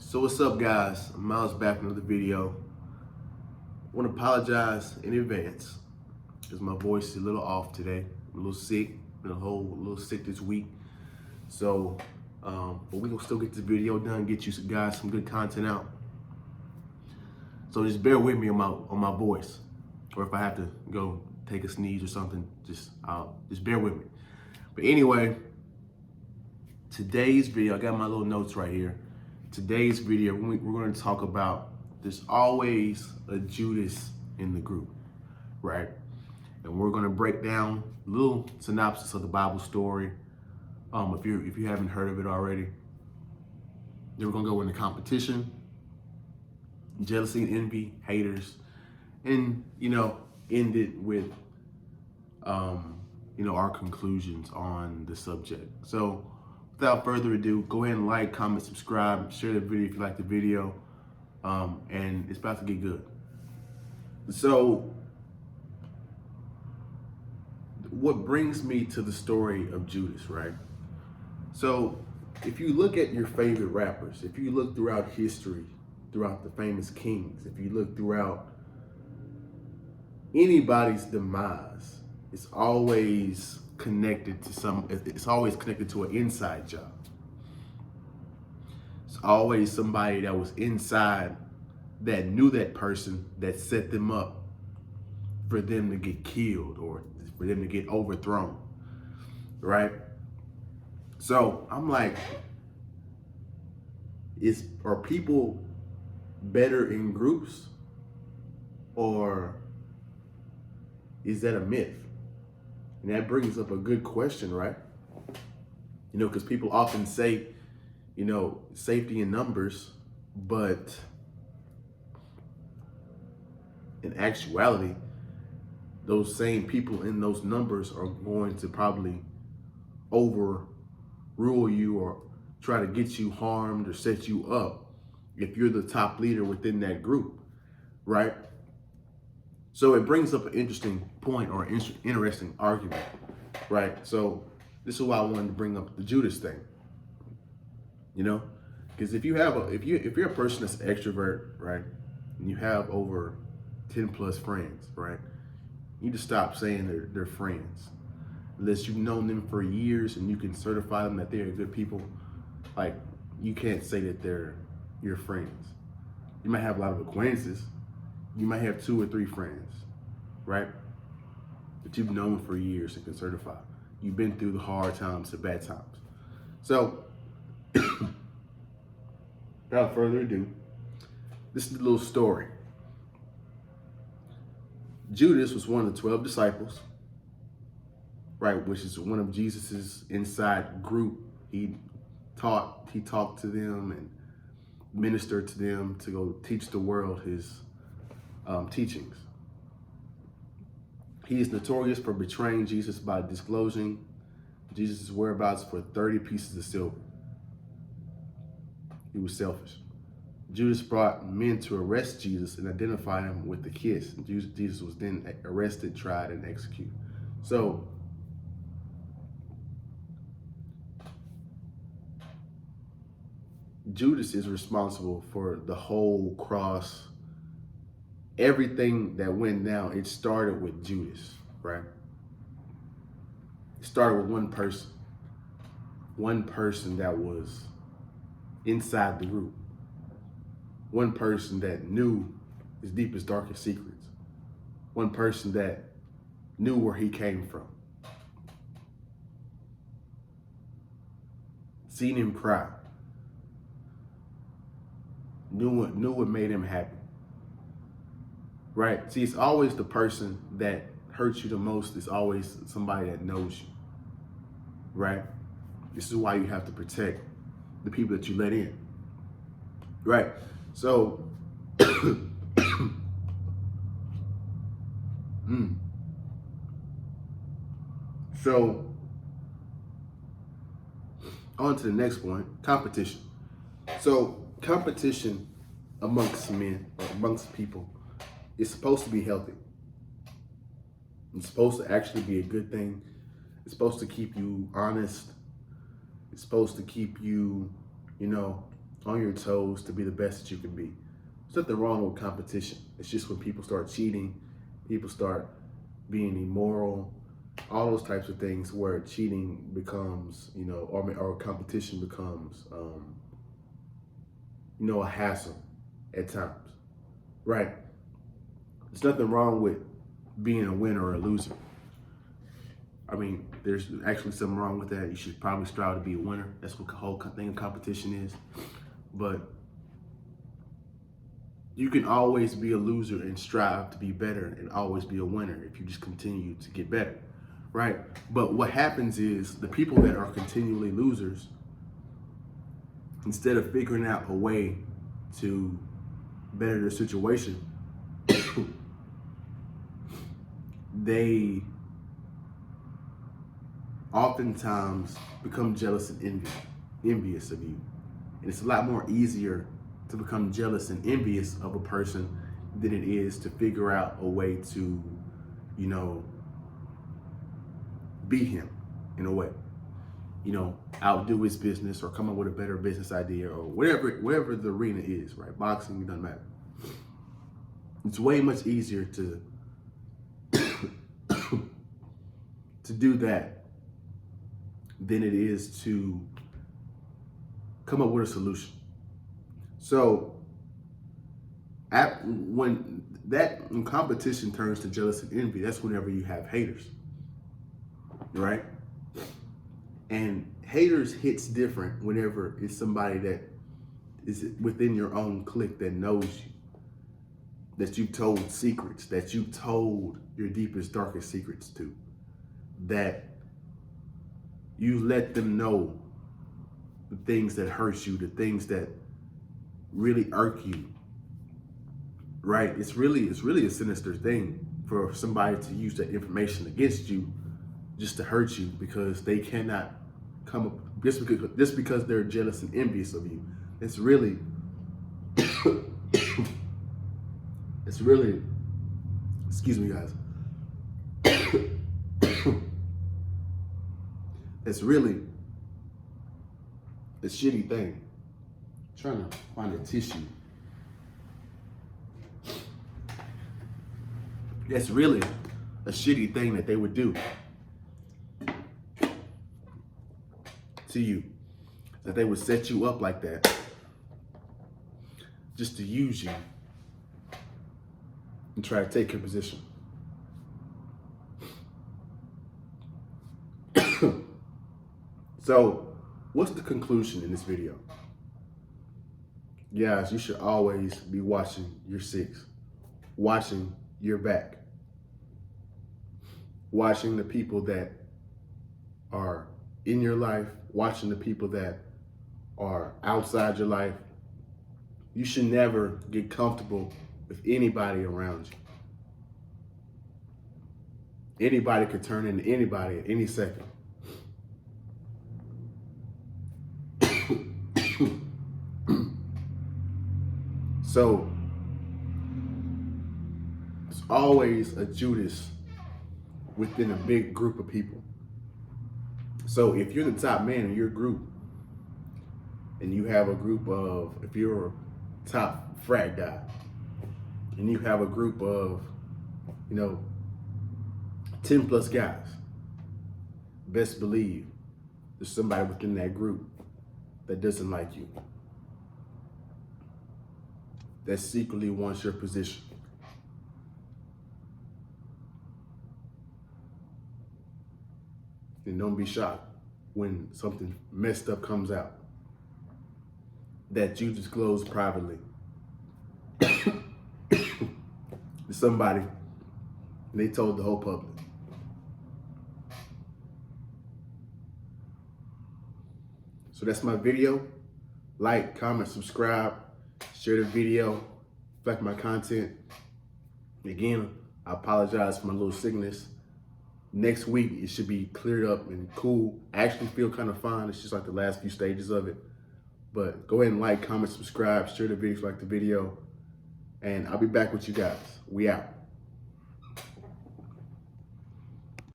So what's up, guys? I'm Miles back with another video. I want to apologize in advance because my voice is a little off today. I'm a little sick, been a little sick this week. So, but we gonna still get this video done, get you guys some good content out. So just bear with me on my voice, or if I have to go take a sneeze or something, just bear with me. But anyway, today's video, I got my little notes right here. Today's video, we're going to talk about there's always a Judas in the group, right? And we're going to break down a little synopsis of the Bible story. If you haven't heard of it already, then we're going to go into competition, jealousy and envy, haters, and end it with our conclusions on the subject. So without further ado, go ahead and like, comment, subscribe, share the video if you like the video, and it's about to get good. So what brings me to the story of Judas, right? So if you look at your favorite rappers, if you look throughout history, throughout the famous kings, if you look throughout anybody's demise, it's always connected to an inside job. It's always somebody that was inside that knew that person that set them up for them to get killed or for them to get overthrown, right? So I'm like, are people better in groups, or is that a myth? And that brings up a good question, right? Because people often say, safety in numbers, but in actuality, those same people in those numbers are going to probably overrule you or try to get you harmed or set you up if you're the top leader within that group, right? So it brings up an interesting point or an interesting argument, right? So this is why I wanted to bring up the Judas thing, because if you're a person that's extrovert, right, and you have over 10 plus friends, right, you need to stop saying they're friends, unless you've known them for years and you can certify them that they're good people. Like, you can't say that they're your friends. You might have a lot of acquaintances. You might have 2 or 3 friends, right? That you've known for years and can certify. You've been through the hard times, the bad times. So, without further ado, this is the little story. Judas was one of the 12 disciples, right? Which is one of Jesus's inside group. He talked to them and ministered to them to go teach the world his teachings. He is notorious for betraying Jesus by disclosing Jesus' whereabouts for 30 pieces of silver. He was selfish. Judas brought men to arrest Jesus and identify him with the kiss. Jesus was then arrested, tried, and executed. So Judas is responsible for the whole cross. Everything that went down, it started with Judas, right? It started with one person that was inside the group, one person that knew his deepest, darkest secrets, one person that knew where he came from, seen him cry, knew what made him happy. Right? See, it's always the person that hurts you the most. It's always somebody that knows you. Right? This is why you have to protect the people that you let in. Right? So, So, on to the next point, competition. So, competition amongst men, or amongst people, it's supposed to be healthy. It's supposed to actually be a good thing. It's supposed to keep you honest. It's supposed to keep you, on your toes to be the best that you can be. There's nothing wrong with competition. It's just when people start cheating, people start being immoral, all those types of things where cheating becomes, or competition becomes, a hassle at times, right? There's nothing wrong with being a winner or a loser. I mean, there's actually something wrong with that. You should probably strive to be a winner. That's what the whole thing of competition is. But you can always be a loser and strive to be better and always be a winner if you just continue to get better, right? But what happens is the people that are continually losers, instead of figuring out a way to better their situation, they oftentimes become jealous and envious of you. And it's a lot more easier to become jealous and envious of a person than it is to figure out a way to, beat him in a way. Outdo his business or come up with a better business idea or whatever the arena is, right? Boxing, it doesn't matter. It's way much easier to to do that than it is to come up with a solution. So when competition turns to jealousy and envy, that's whenever you have haters, right? And haters hits different whenever it's somebody that is within your own clique that knows you, that you've told secrets, that you've told your deepest, darkest secrets to, that you let them know the things that hurt you, the things that really irk you, right? It's really a sinister thing for somebody to use that information against you just to hurt you because they cannot come up, just because they're jealous and envious of you. It's really, excuse me guys, it's really a shitty thing. I'm trying to find a tissue. That's really a shitty thing that they would do to you. That they would set you up like that just to use you and try to take your position. So, what's the conclusion in this video? Guys, you should always be watching your six, watching your back, watching the people that are in your life, watching the people that are outside your life. You should never get comfortable with anybody around you. Anybody could turn into anybody at any second. So, there's always a Judas within a big group of people. So if you're the top man in your group, and you have a group of, if you're a top frat guy, and you have a group of, 10 plus guys, best believe there's somebody within that group that doesn't like you, that secretly wants your position. And don't be shocked when something messed up comes out that you disclosed privately to somebody, and they told the whole public. So that's my video. Like, comment, subscribe, share the video, if you like my content. Again, I apologize for my little sickness. Next week, it should be cleared up and cool. I actually feel kind of fine. It's just like the last few stages of it. But go ahead and like, comment, subscribe, share the video if you like the video. And I'll be back with you guys. We out.